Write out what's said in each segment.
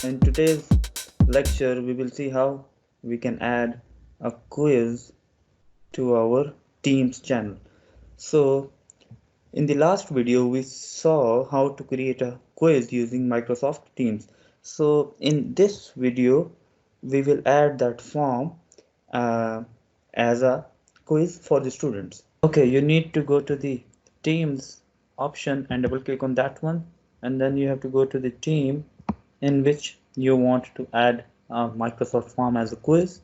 In today's lecture, we will see how we can add a quiz to our Teams channel. So, in the last video, we saw how to create a quiz using Microsoft Teams. So, in this video, we will add that form uh, as a quiz for the students. Okay, you need to go to the Teams option and double click on that one, and then you have to go to the team in which you want to add a Microsoft form as a quiz.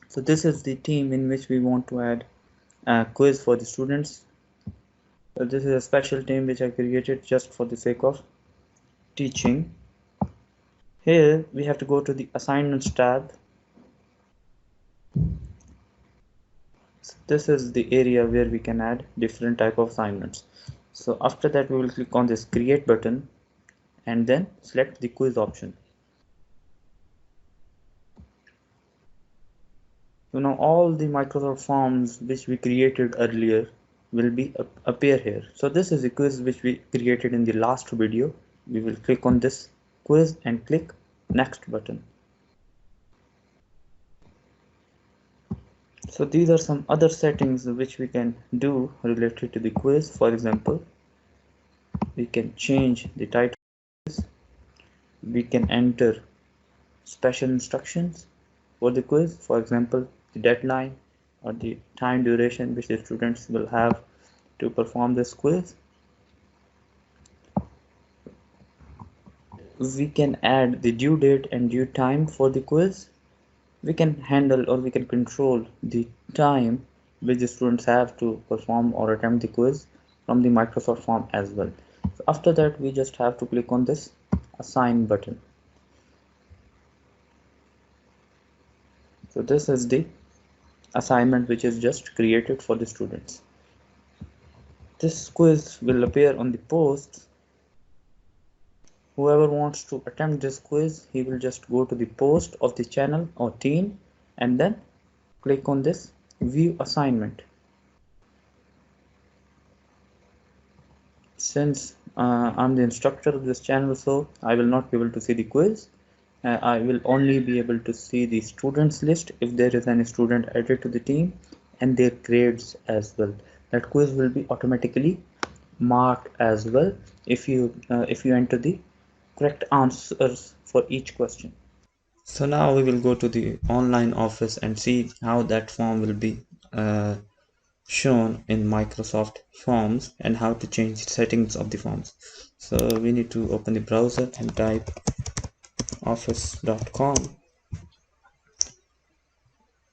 So this is the team in which we want to add a quiz for the students. So this is a special team which I created just for the sake of teaching. Here we have to go to the assignments tab. So this is the area where we can add different type of assignments. So after that we will click on this create button and then select the quiz option. So now all the Microsoft forms which we created earlier will be appear here. So this is a quiz which we created in the last video. We will click on this quiz and click next button. So these are some other settings which we can do related to the quiz. For example, we can change the title, we can enter special instructions for the quiz, for example the deadline or the time duration which the students will have to perform this quiz. We can add the due date and due time for the quiz. We can handle or we can control the time which the students have to perform or attempt the quiz from the Microsoft form as well. So after that we just have to click on this assign button. So this is the assignment which is just created for the students. This quiz will appear on the post. Whoever wants to attempt this quiz, he will just go to the post of the channel or team and then click on this view assignment. Since I'm the instructor of this channel, so I will not be able to see the quiz. I will only be able to see the students list if there is any student added to the team and their grades as well. That quiz will be automatically marked as well if you enter the correct answers for each question. So now we will go to the online office and see how that form will be shown in Microsoft Forms and how to change the settings of the forms. So we need to open the browser and type office.com,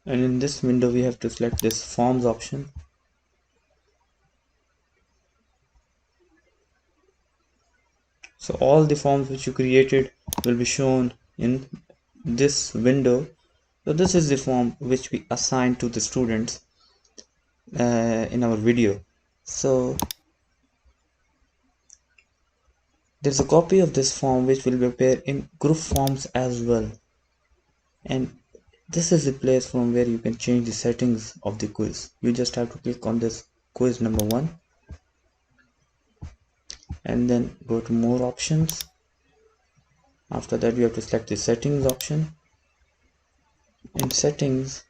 and in this window we have to select this forms option. So all the forms which you created will be shown in this window. So this is the form which we assigned to the students in our video. So there's a copy of this form which will appear in group forms as well, and this is the place from where you can change the settings of the quiz. You just have to click on this quiz number 1 and then go to more options. After that you have to select the settings option. In settings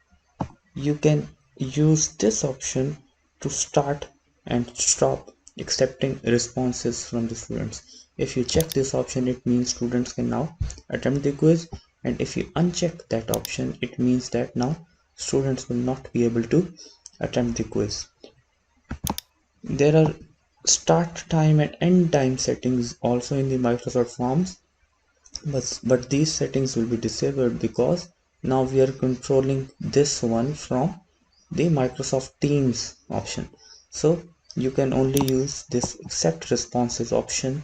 you can use this option to start and stop accepting responses from the students. If you check this option, it means students can now attempt the quiz, and if you uncheck that option, it means that now students will not be able to attempt the quiz. There are start time and end time settings also in the Microsoft Forms, but these settings will be disabled because now we are controlling this one from the Microsoft Teams option. So you can only use this accept responses option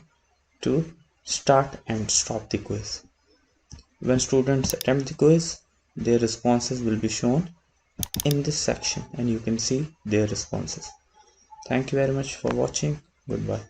to start and stop the quiz. When students attempt the quiz, their responses will be shown in this section and you can see their responses. Thank you very much for watching. Goodbye.